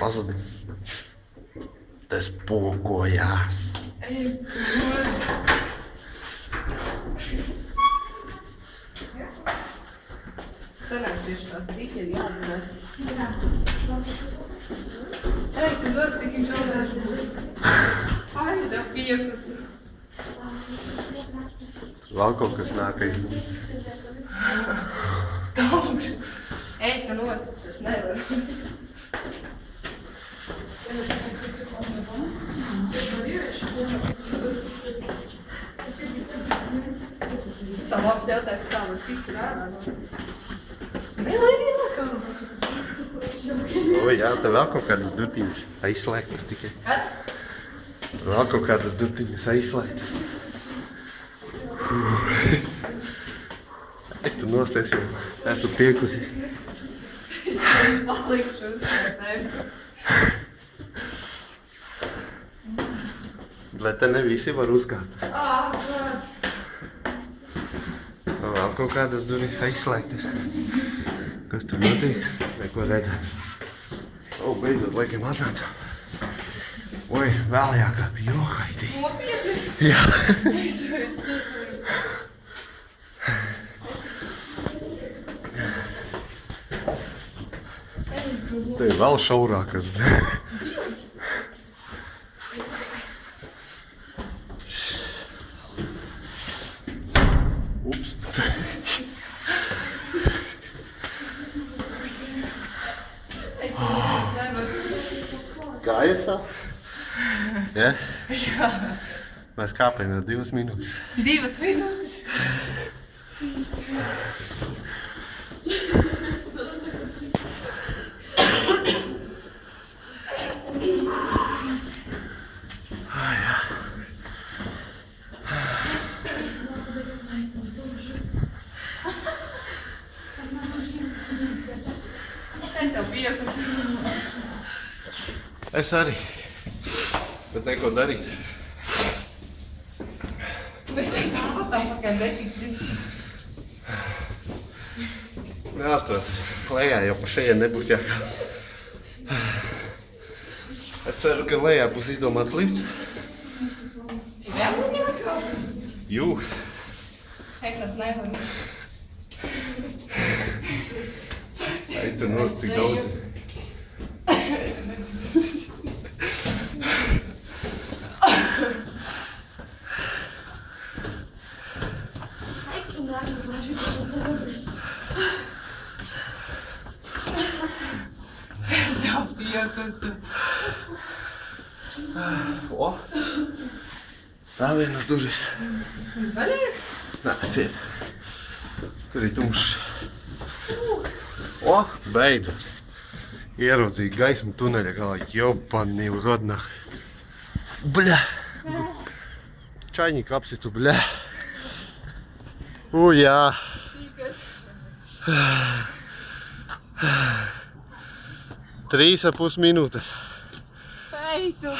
pazudis. Te spokojās. Sanāk tieši tās tiķi ir jāatzinās. Ej, tu nos tik viņš vēl aiz apiekus. Vēl kaut kas nāk aizmūt. Daudz. Ej, tu nos, es nevaru. Es tā labs jautāju, ka tā var tikt rārā. Vēl ir ielakām. O, jā, te vēl kaut kādas durtiņas aizslēgtas tikai. Kas? Vēl kaut kādas durtiņas aizslēgtas. Es tu nosties jau, esmu piekusis. Es tevi palikšu uz tevi. Bet te ne visi var uzkāpt. Prāts. Vēl kaut kādas durvis aizslēgtas. Kas tur notiek? Neko redzēt. O, beidzot, laikam atnācām. Oi, vēl jākāp, johaidī. Nopietni? Jā. Te ir vēl šaurākas. Ups. Kājas sāp? Ja? Jā. Mēs kāpējam jau 2 minūtes. 2 minūtes. Es jau piekusi. Es arī. Bet neko darīt. Mēs ejam tāpat apakaļ netiksim. Neastrāc. Lejā jau pa šeit nebūs jākāp. Es ceru, ka lejā būs izdomāts lifts. Vēl man jākāp? Jū. Es nevaru. Ai, tu nost, cik daudz. Es jau piekusi. O! Vēl vienas durvis. Vaļā? Nē, ciet. Tur ir tumšs. O, beidzot. Ieraudzīju gaismu tuneļa galā. Jobani rodnā. Bļa. Čaņi kapsitu, bļa. Jā. Cīkas. 3,5 minūtes. Ej, tu.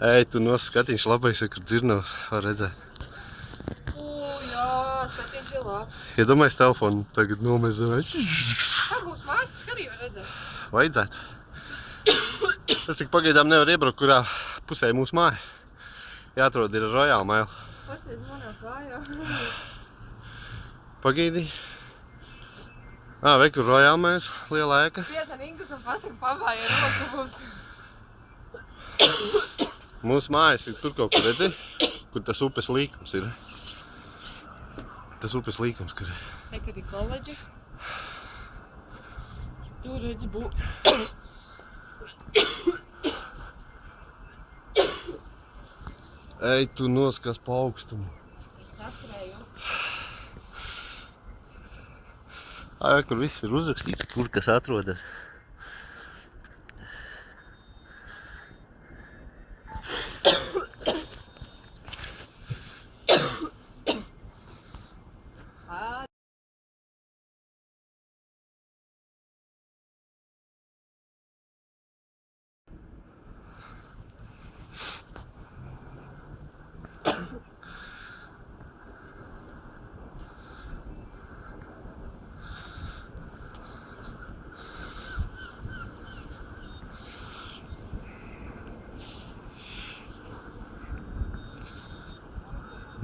Ej, tu noskatīši labais, kur dzirnavs var redzēt. Jā, skatiņš ir labs. Iedomājies telefonu tagad nomezēt. Kā būs mājas, cik arī var redzēt? Vajadzētu. Es tik pagaidām nevaru iebraukt, kurā pusē mūsu māja. Jāatrod ir Royal Mail. Pasties manā kājā. Pagaidī. Vai kur Royal Mail, liela ēka. Piezan Ingus un pasaka pabāja roku mums. Mūsu mājas ir tur kaut kur, redzi, kur tas upes līkums ir. Tas upes līkums, kur ir. Ekari koledži. Tur redzi bū. Ej, tu noskas pa augstumu. Es saskrējos. Kur viss ir uzrakstīts, kur kas atrodas.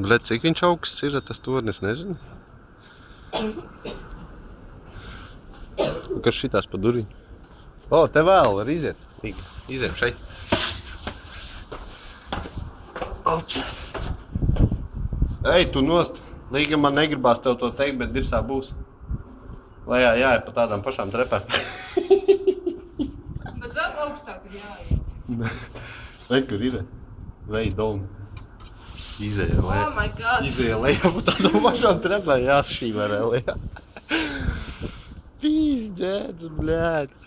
Blet, cik viņš augsts ir, tas tornis, nezinu. Kas šitās pa durviņu? O, te vēl var iziet. Iziem šeit. Ops. Ej, tu nost. Līga man negribās tev to teikt, bet dirsā būs. Lejā jāiet pa tādām pašām trepēm. Bet vēl augstāk ir jāiet. Vai, kur ir? Vei, dolni. Izēja lejā. Oh my God. Izēja lejā pa tādām pašām trepēm. Jāsšīmērē lejā. Pīzdēdz, bļēt.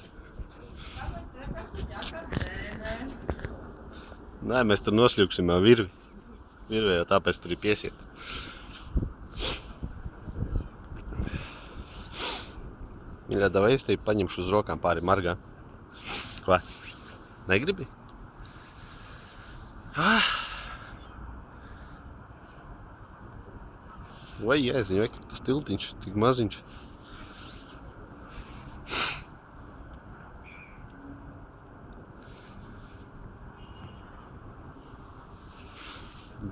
Nē, mēs tur nosļūksim virvi. Virvē jau tāpēc tur ir piesiet. Mīļā, davai es tevi paņemšu uz rokām pāri margām. Vai? Negribi? Vai jēziņ, vai kur tas tiltiņš, tik maziņš.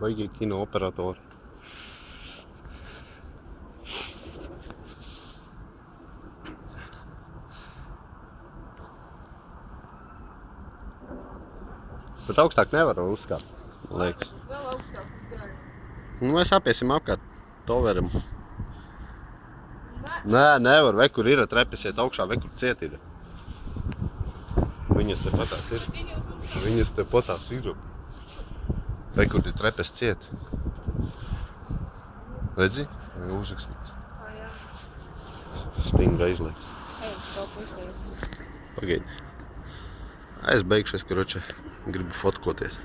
Baigie kino operatori. Bet augstāk nevaram uzkāpt, man liekas. Tas vēl augstāk ir gari. Nu, mēs apiesim apkārt toveram. Nē, nevar, vai kur ir trepes iet augšā, vai kur ciet ir. Viņas te patās ir. Viņas te patās ir. Vai kur ir trepes ciet. Redzi? Vai uzrakstīts. Jā. Stingra izliekt. Ej, savu pusē. Pagaidi. Es beigšu, es, karoče, gribu fotkoties.